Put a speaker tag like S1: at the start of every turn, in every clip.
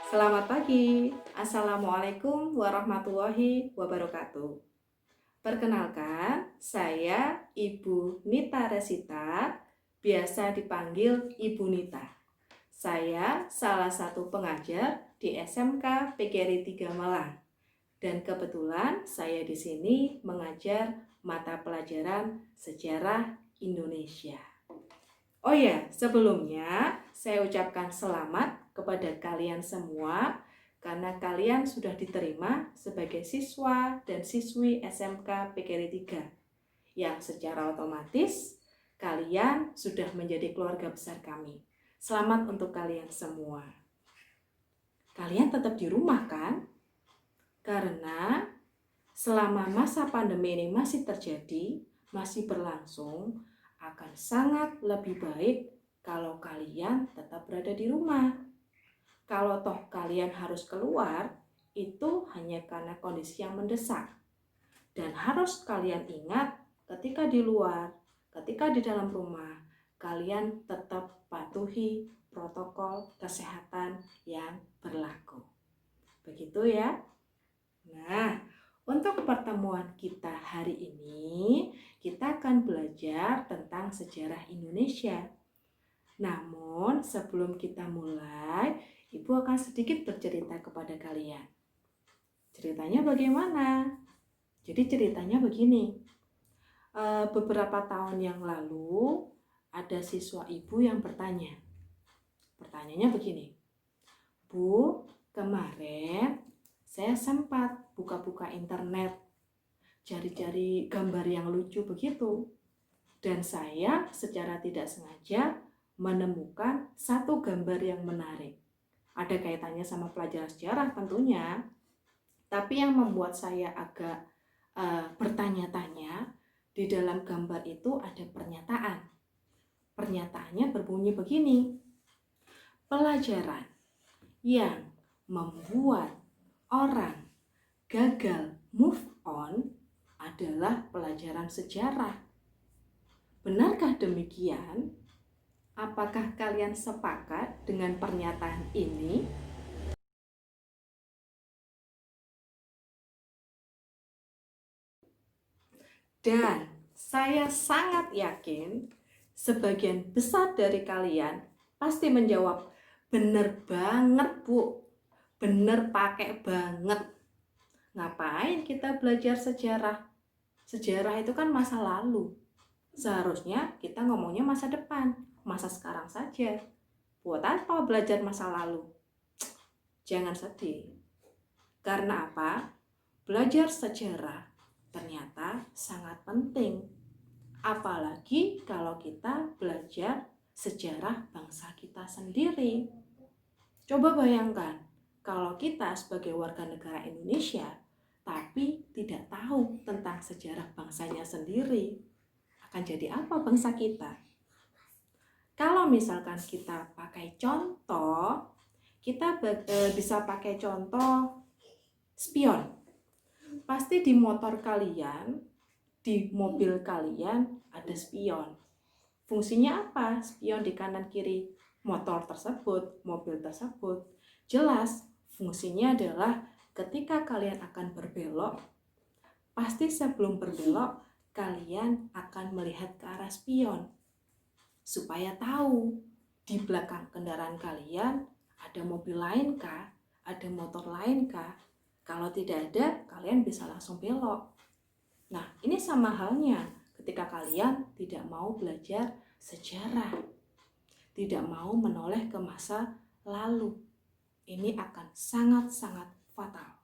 S1: Selamat pagi. Assalamualaikum warahmatullahi wabarakatuh. Perkenalkan, saya Ibu Nita Resita, biasa dipanggil Ibu Nita. Saya salah satu pengajar di SMK PGRI 3 Malang. Dan kebetulan saya di sini mengajar mata pelajaran Sejarah Indonesia. Oh ya, sebelumnya saya ucapkan selamat kepada kalian semua karena kalian sudah diterima sebagai siswa dan siswi SMK PGRI 3 yang secara otomatis kalian sudah menjadi keluarga besar kami. Selamat untuk kalian semua. Kalian tetap di rumah kan? Karena selama masa pandemi ini masih terjadi, masih berlangsung, akan sangat lebih baik kalau kalian tetap berada di rumah. Kalau toh kalian harus keluar, itu hanya karena kondisi yang mendesak. Dan harus kalian ingat, ketika di luar, ketika di dalam rumah, kalian tetap patuhi protokol kesehatan yang berlaku. Begitu ya. Nah, untuk pertemuan kita hari ini, kita akan belajar tentang sejarah Indonesia. Namun, sebelum kita mulai, Ibu akan sedikit bercerita kepada kalian. Ceritanya bagaimana? Jadi ceritanya begini. Beberapa tahun yang lalu, ada siswa Ibu yang bertanya. Pertanyaannya begini. Bu, kemarin saya sempat buka-buka internet, cari-cari gambar yang lucu begitu. Dan saya secara tidak sengaja menemukan satu gambar yang menarik. Ada kaitannya sama pelajaran sejarah tentunya. Tapi yang membuat saya agak bertanya-tanya, di dalam gambar itu ada pernyataan. Pernyataannya berbunyi begini. Pelajaran yang membuat orang gagal move on adalah pelajaran sejarah. Benarkah demikian? Apakah kalian sepakat dengan pernyataan ini? Dan saya sangat yakin sebagian besar dari kalian pasti menjawab, bener banget Bu, bener pakai banget. Ngapain kita belajar sejarah? Sejarah itu kan masa lalu. Seharusnya kita ngomongnya masa depan, masa sekarang saja. Buat apa belajar masa lalu? Jangan sedih. Karena apa? Belajar sejarah ternyata sangat penting. Apalagi kalau kita belajar sejarah bangsa kita sendiri. Coba bayangkan, kalau kita sebagai warga negara Indonesia, tapi tidak tahu tentang sejarah bangsanya sendiri, akan jadi apa bangsa kita? Kalau misalkan kita pakai contoh, kita bisa pakai contoh spion. Pasti di motor kalian, di mobil kalian ada spion. Fungsinya apa? Spion di kanan kiri motor tersebut, mobil tersebut. Jelas, fungsinya adalah ketika kalian akan berbelok, pasti sebelum berbelok, kalian akan melihat ke arah spion. Supaya tahu di belakang kendaraan kalian ada mobil lain kah? Ada motor lain kah? Kalau tidak ada, kalian bisa langsung belok. Nah, ini sama halnya ketika kalian tidak mau belajar sejarah, tidak mau menoleh ke masa lalu. Ini akan sangat-sangat fatal.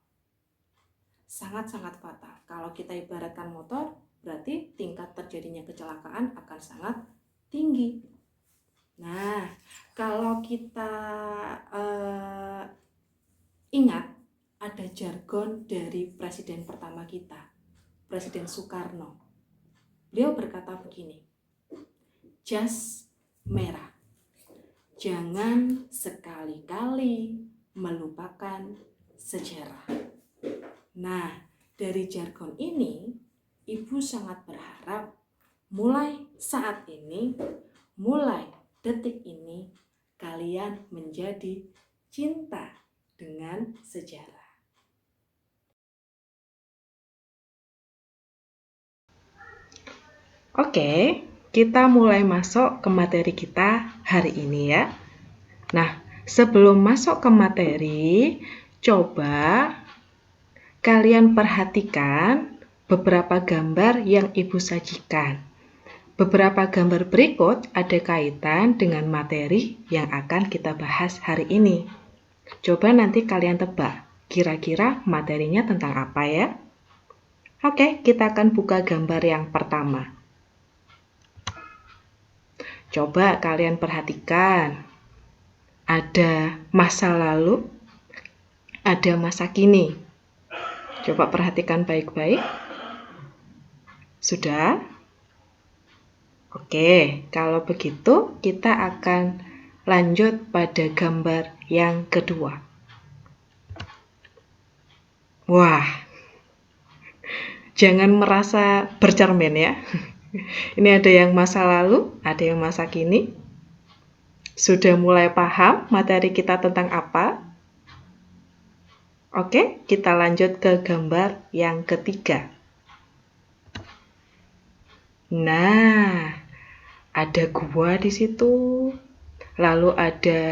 S1: Sangat-sangat fatal. Kalau kita ibaratkan motor, berarti tingkat terjadinya kecelakaan akan sangat tinggi. Nah, kalau kita ingat, ada jargon dari presiden pertama kita, Presiden Soekarno. Beliau berkata begini, jas merah, jangan sekali-kali melupakan sejarah. Nah, dari jargon ini, Ibu sangat berharap mulai saat ini, mulai detik ini, kalian menjadi cinta dengan sejarah. Oke, kita mulai masuk ke materi kita hari ini ya. Nah, sebelum masuk ke materi, coba kalian perhatikan beberapa gambar yang Ibu sajikan. Beberapa gambar berikut ada kaitan dengan materi yang akan kita bahas hari ini. Coba nanti kalian tebak, kira-kira materinya tentang apa ya? Oke, kita akan buka gambar yang pertama. Coba kalian perhatikan, ada masa lalu, ada masa kini. Coba perhatikan baik-baik. Sudah? Oke, kalau begitu kita akan lanjut pada gambar yang kedua. Wah, jangan merasa bercermin ya. Ini ada yang masa lalu, ada yang masa kini. Sudah mulai paham materi kita tentang apa? Oke, kita lanjut ke gambar yang ketiga. Nah, ada gua di situ. Lalu ada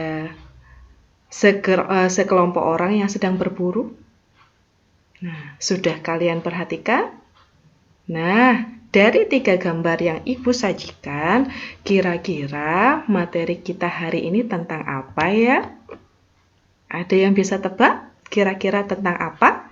S1: sekelompok orang yang sedang berburu. Nah, sudah kalian perhatikan? Nah, dari 3 gambar yang Ibu sajikan, kira-kira materi kita hari ini tentang apa ya? Ada yang bisa tebak? Kira-kira tentang apa?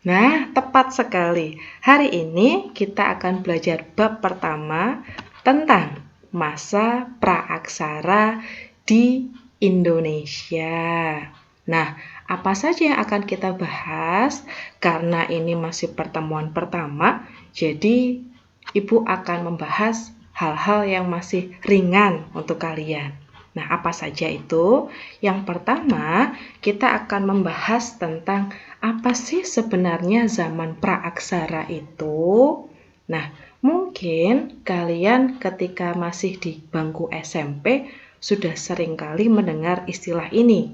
S1: Nah, tepat sekali. Hari ini kita akan belajar bab pertama tentang masa praaksara di Indonesia. Nah, apa saja yang akan kita bahas? Karena ini masih pertemuan pertama, jadi Ibu akan membahas hal-hal yang masih ringan untuk kalian. Nah, apa saja itu? Yang pertama, kita akan membahas tentang apa sih sebenarnya zaman praaksara itu? Nah, mungkin kalian ketika masih di bangku SMP sudah sering kali mendengar istilah ini,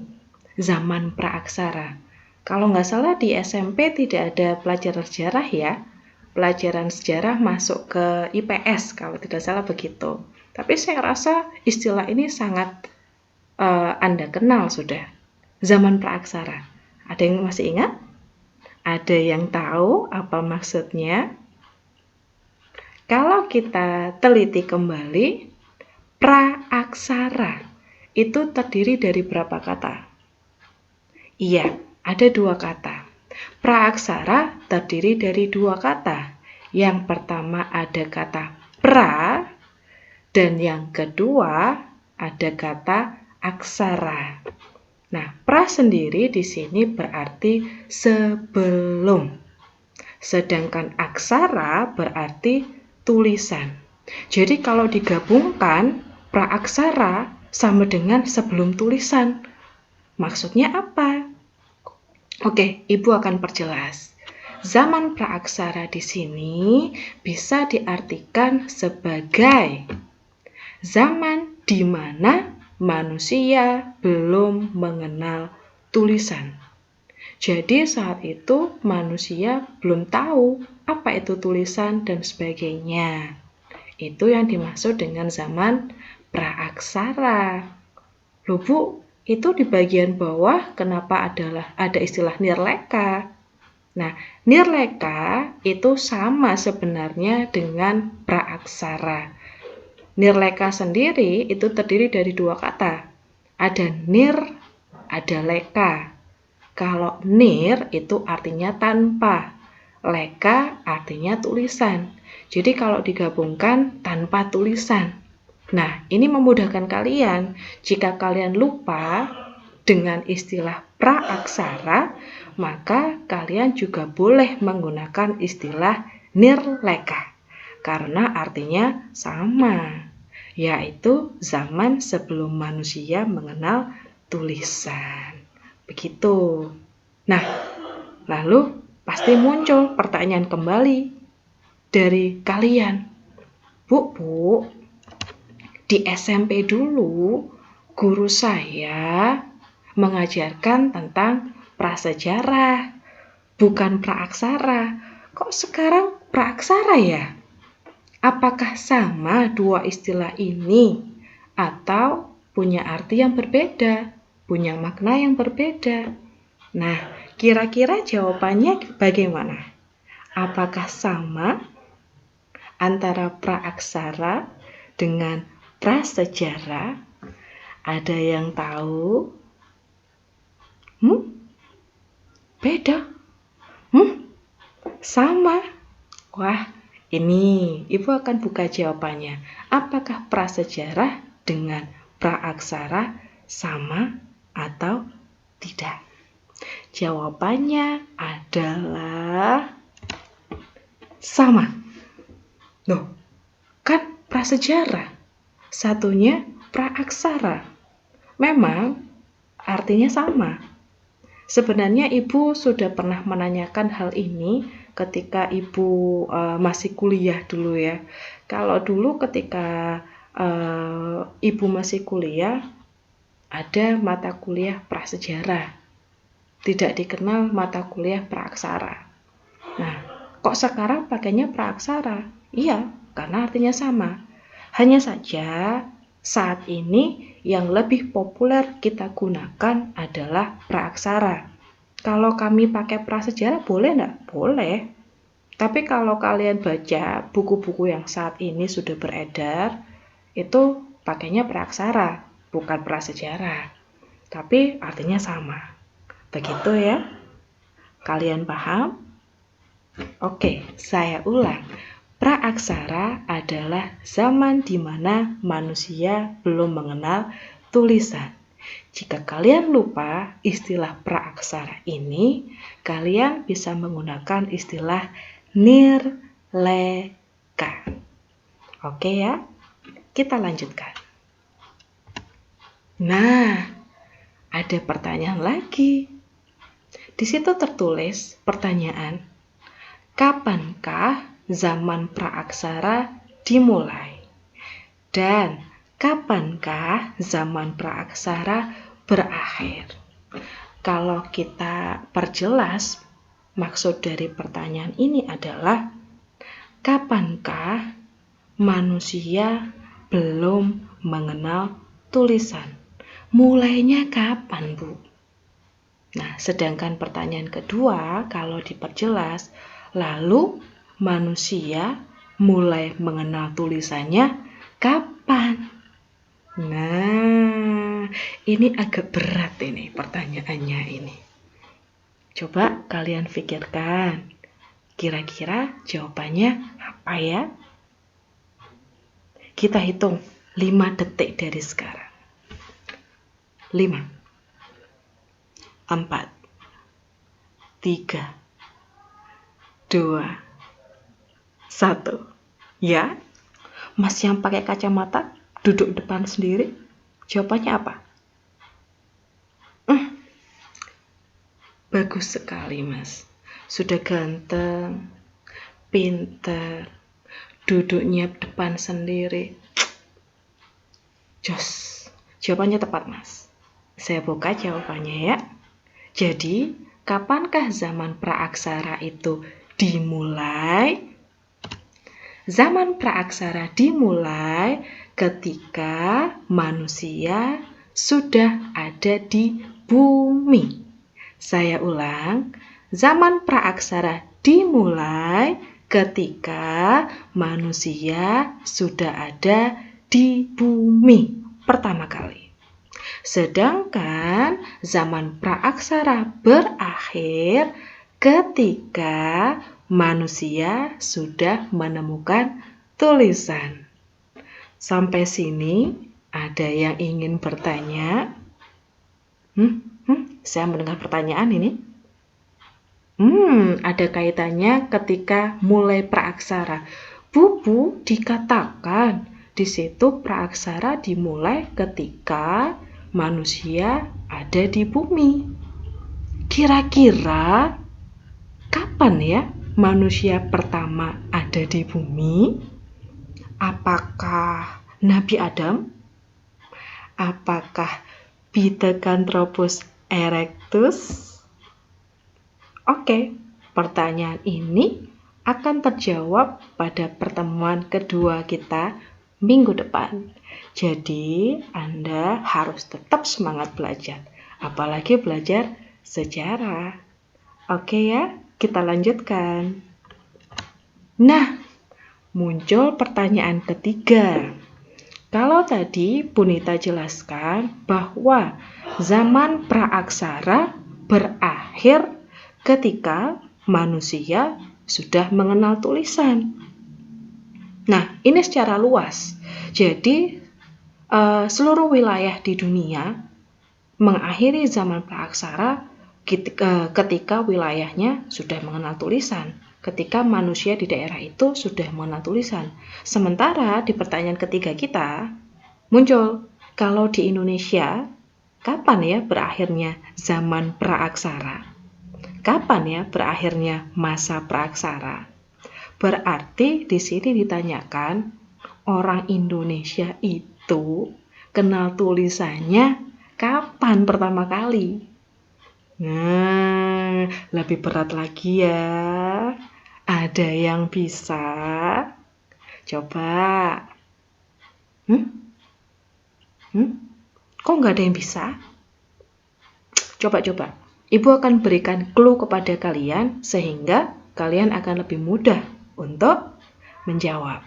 S1: zaman praaksara. Kalau nggak salah di SMP tidak ada pelajaran sejarah ya. Pelajaran sejarah masuk ke IPS kalau tidak salah begitu. Tapi saya rasa istilah ini sangat Anda kenal sudah. Zaman praaksara. Ada yang masih ingat? Ada yang tahu apa maksudnya? Kalau kita teliti kembali, praaksara itu terdiri dari berapa kata? Iya, ada 2 kata. Praaksara terdiri dari 2 kata. Yang pertama ada kata pra, dan yang kedua ada kata aksara. Nah, pra sendiri di sini berarti sebelum. Sedangkan aksara berarti tulisan. Jadi kalau digabungkan, praaksara sama dengan sebelum tulisan. Maksudnya apa? Oke, Ibu akan perjelas. Zaman praaksara di sini bisa diartikan sebagai zaman di mana manusia belum mengenal tulisan. Jadi saat itu manusia belum tahu apa itu tulisan dan sebagainya. Itu yang dimaksud dengan zaman praaksara. Loh Bu, itu di bagian bawah kenapa ada istilah nirleka? Nah, nirleka itu sama sebenarnya dengan praaksara. Nirleka sendiri itu terdiri dari 2 kata. Ada nir, ada leka. Kalau nir itu artinya tanpa, leka artinya tulisan. Jadi kalau digabungkan tanpa tulisan. Nah, ini memudahkan kalian. Jika kalian lupa dengan istilah praaksara, maka kalian juga boleh menggunakan istilah nirleka. Karena artinya sama, yaitu zaman sebelum manusia mengenal tulisan. Begitu. Nah, lalu pasti muncul pertanyaan kembali dari kalian. Bu, di SMP dulu guru saya mengajarkan tentang prasejarah, bukan praaksara. Kok sekarang praaksara ya? Apakah sama dua istilah ini atau punya arti yang berbeda, punya makna yang berbeda? Nah, kira-kira jawabannya bagaimana? Apakah sama antara praaksara dengan prasejarah? Ada yang tahu? Beda? Sama? Wah, ini Ibu akan buka jawabannya. Apakah prasejarah dengan praaksara sama atau tidak? Jawabannya adalah sama. Loh, kan prasejarah, satunya praaksara. Memang artinya sama. Sebenarnya Ibu sudah pernah menanyakan hal ini ketika Ibu masih kuliah dulu ya. Kalau dulu ketika Ibu masih kuliah, ada mata kuliah prasejarah. Tidak dikenal mata kuliah praaksara. Nah, kok sekarang pakainya praaksara? Iya, karena artinya sama. Hanya saja saat ini yang lebih populer kita gunakan adalah praaksara. Kalau kami pakai prasejarah boleh enggak? Boleh. Tapi kalau kalian baca buku-buku yang saat ini sudah beredar, itu pakainya praaksara, bukan prasejarah. Tapi artinya sama. Begitu ya? Kalian paham? Oke, saya ulang. Praaksara adalah zaman di mana manusia belum mengenal tulisan. Jika kalian lupa istilah praaksara ini, kalian bisa menggunakan istilah nirleka. Oke ya, kita lanjutkan. Nah, ada pertanyaan lagi. Di situ tertulis pertanyaan, kapankah zaman praaksara dimulai? Dan kapankah zaman praaksara berakhir? Kalau kita perjelas, maksud dari pertanyaan ini adalah kapankah manusia belum mengenal tulisan? Mulainya kapan, Bu? Nah, sedangkan pertanyaan kedua, kalau diperjelas, lalu manusia mulai mengenal tulisannya kapan? Nah, ini agak berat ini pertanyaannya ini. Coba kalian pikirkan, kira-kira jawabannya apa ya? Kita hitung 5 detik dari sekarang. 5, 4, 3, 2, 1. Ya, Mas yang pakai kacamata duduk depan sendiri, jawabannya apa? Bagus sekali, Mas. Sudah ganteng, pinter, duduknya depan sendiri. Jos, jawabannya tepat, Mas. Saya buka jawabannya ya. Jadi, kapankah zaman praaksara itu dimulai? Zaman praaksara dimulai ketika manusia sudah ada di bumi. Saya ulang, zaman praaksara dimulai ketika manusia sudah ada di bumi pertama kali. Sedangkan zaman praaksara berakhir ketika manusia sudah menemukan tulisan. Sampai sini ada yang ingin bertanya? Saya mendengar pertanyaan ini. Ada kaitannya ketika mulai praaksara. Bu, dikatakan di situ praaksara dimulai ketika manusia ada di bumi. Kira-kira kapan ya manusia pertama ada di bumi? Apakah Nabi Adam? Apakah Pithecanthropus erectus? Oke, pertanyaan ini akan terjawab pada pertemuan kedua kita minggu depan. Jadi, Anda harus tetap semangat belajar, apalagi belajar sejarah. Oke ya, kita lanjutkan. Nah, muncul pertanyaan ketiga. Kalau tadi Bunita jelaskan bahwa zaman praaksara berakhir ketika manusia sudah mengenal tulisan. Nah, ini secara luas. Jadi, seluruh wilayah di dunia mengakhiri zaman praaksara ketika wilayahnya sudah mengenal tulisan. Ketika manusia di daerah itu sudah mengenal tulisan. Sementara di pertanyaan ketiga kita muncul, kalau di Indonesia, kapan ya berakhirnya zaman praaksara? Kapan ya berakhirnya masa praaksara? Berarti di sini ditanyakan, orang Indonesia itu kenal tulisannya kapan pertama kali? Nah, lebih berat lagi ya. Ada yang bisa? Coba. Kok nggak ada yang bisa? Coba. Ibu akan berikan clue kepada kalian sehingga kalian akan lebih mudah untuk menjawab.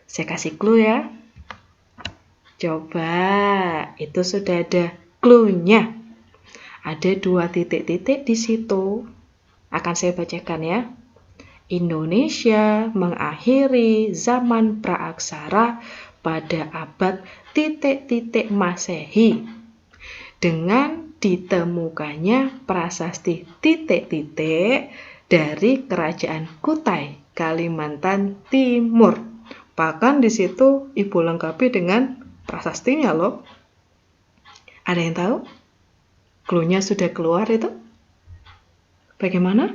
S1: Saya kasih clue ya. Coba, itu sudah ada clue-nya. Ada 2 titik-titik di situ. Akan saya bacakan ya. Indonesia mengakhiri zaman praaksara pada abad titik-titik Masehi dengan ditemukannya prasasti titik-titik dari Kerajaan Kutai, Kalimantan Timur. Bahkan di situ Ibu lengkapi dengan prasastinya loh. Ada yang tahu? Clue-nya sudah keluar itu? Bagaimana?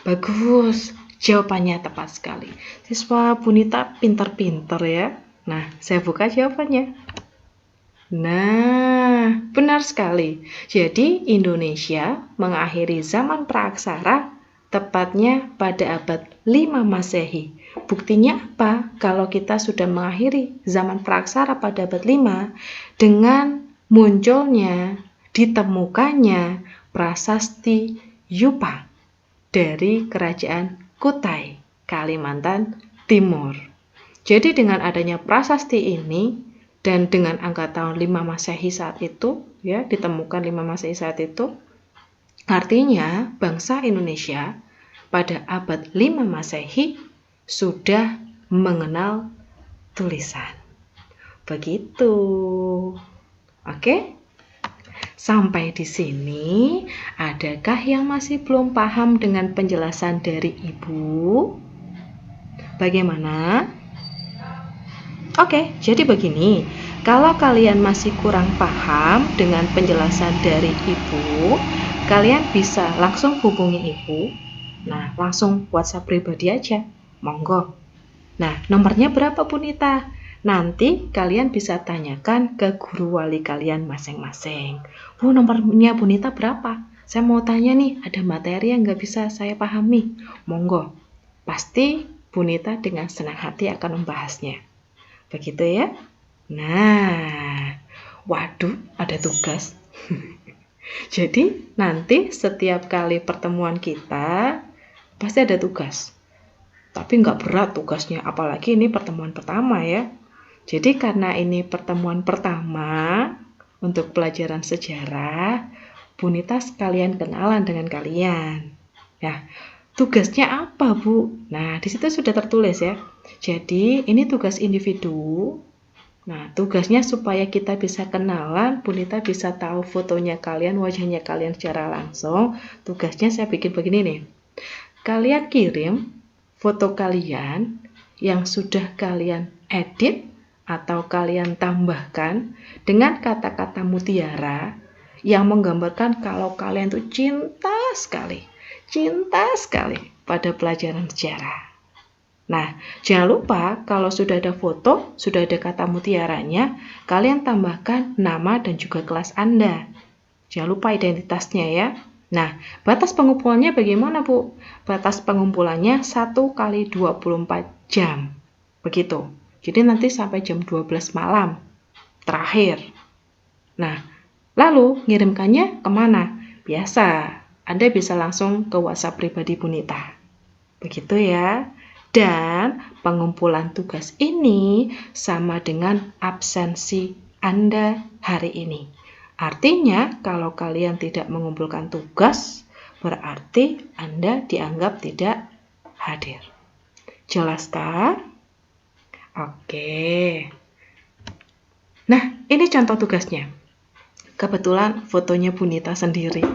S1: Bagus, jawabannya tepat sekali. Siswa Bunita pintar-pintar ya. Nah, saya buka jawabannya. Nah, benar sekali. Jadi, Indonesia mengakhiri zaman praaksara tepatnya pada abad 5 Masehi. Buktinya apa? Kalau kita sudah mengakhiri zaman praaksara pada abad 5 dengan munculnya, ditemukannya prasasti Yupa dari Kerajaan Kutai, Kalimantan Timur. Jadi dengan adanya prasasti ini dan dengan angka tahun 5 Masehi saat itu, ya, ditemukan 5 Masehi saat itu, artinya bangsa Indonesia pada abad 5 Masehi sudah mengenal tulisan. Begitu. Oke? Sampai di sini, adakah yang masih belum paham dengan penjelasan dari Ibu? Bagaimana? Oke, jadi begini, kalau kalian masih kurang paham dengan penjelasan dari Ibu, kalian bisa langsung hubungi Ibu. Nah, langsung WhatsApp pribadi aja, monggo. Nah, nomornya berapa Bunita? Nanti kalian bisa tanyakan ke guru wali kalian masing-masing. Bu, nomornya Bunita berapa? Saya mau tanya nih, ada materi yang nggak bisa saya pahami. Monggo, pasti Bunita dengan senang hati akan membahasnya. Begitu ya. Nah, waduh, ada tugas. Jadi nanti setiap kali pertemuan kita pasti ada tugas. Tapi nggak berat tugasnya, apalagi ini pertemuan pertama ya. Jadi karena ini pertemuan pertama untuk pelajaran sejarah, Bunita sekalian kenalan dengan kalian. Ya, tugasnya apa, Bu? Nah, di situ sudah tertulis ya. Jadi, ini tugas individu. Nah, tugasnya supaya kita bisa kenalan, Bunita bisa tahu fotonya kalian, wajahnya kalian secara langsung. Tugasnya saya bikin begini nih. Kalian kirim foto kalian yang sudah kalian edit atau kalian tambahkan dengan kata-kata mutiara yang menggambarkan kalau kalian tuh cinta sekali pada pelajaran sejarah. Nah, jangan lupa kalau sudah ada foto, sudah ada kata mutiaranya, kalian tambahkan nama dan juga kelas Anda. Jangan lupa identitasnya ya. Nah, batas pengumpulannya bagaimana, Bu? Batas pengumpulannya 1 kali 24 jam. Begitu. Jadi nanti sampai jam 12 malam. Terakhir. Nah, lalu ngirimkannya kemana? Biasa, Anda bisa langsung ke WhatsApp pribadi Bunita. Begitu ya. Dan pengumpulan tugas ini sama dengan absensi Anda hari ini. Artinya, kalau kalian tidak mengumpulkan tugas, berarti Anda dianggap tidak hadir. Jelaskah? Oke. Nah, ini contoh tugasnya. Kebetulan fotonya Bunita sendiri.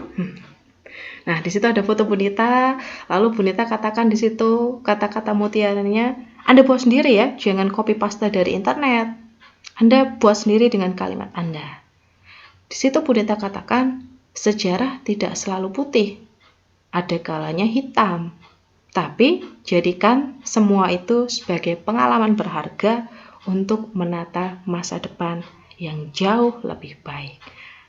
S1: Nah, di situ ada foto Bunita, lalu Bunita katakan di situ kata-kata mutiaranya, Anda buat sendiri ya, jangan copy paste dari internet. Anda buat sendiri dengan kalimat Anda. Di situ Bunita katakan, sejarah tidak selalu putih, ada kalanya hitam. Tapi jadikan semua itu sebagai pengalaman berharga untuk menata masa depan yang jauh lebih baik.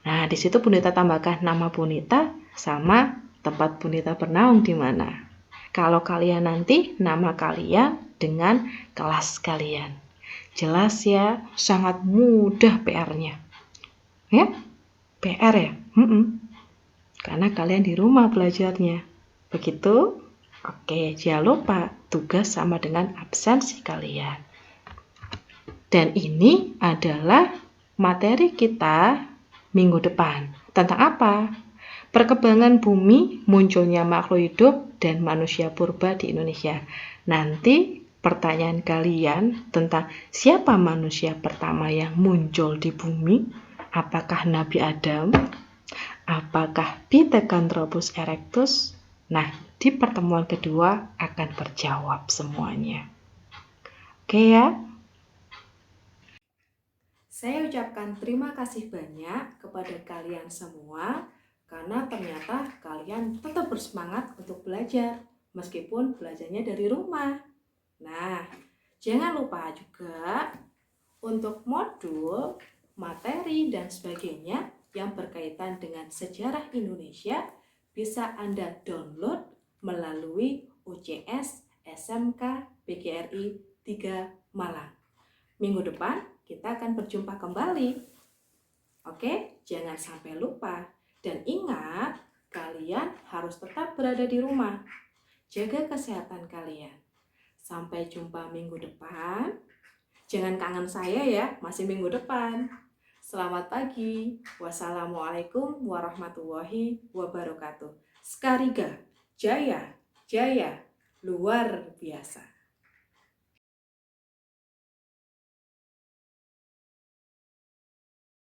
S1: Nah, di situ Bunita tambahkan nama Bunita sama tempat Bunita bernaung di mana. Kalau kalian nanti nama kalian dengan kelas kalian. Jelas ya, sangat mudah PR-nya. Ya? PR ya? Karena kalian di rumah belajarnya. Begitu? Oke, jangan lupa tugas sama dengan absensi kalian. Dan ini adalah materi kita minggu depan. Tentang apa? Perkembangan bumi, munculnya makhluk hidup, dan manusia purba di Indonesia. Nanti pertanyaan kalian tentang siapa manusia pertama yang muncul di bumi? Apakah Nabi Adam? Apakah Pithecanthropus erectus? Nah, di pertemuan kedua akan terjawab semuanya. Oke ya? Saya ucapkan terima kasih banyak kepada kalian semua karena ternyata kalian tetap bersemangat untuk belajar meskipun belajarnya dari rumah. Nah, jangan lupa juga untuk modul, materi, dan sebagainya yang berkaitan dengan sejarah Indonesia bisa Anda download melalui UCS SMK PGRI 3 Malang. Minggu depan kita akan berjumpa kembali. Oke, jangan sampai lupa. Dan ingat, kalian harus tetap berada di rumah. Jaga kesehatan kalian. Sampai jumpa minggu depan. Jangan kangen saya ya, masih minggu depan. Selamat pagi. Wassalamualaikum warahmatullahi wabarakatuh. Skariga, jaya, jaya, luar biasa.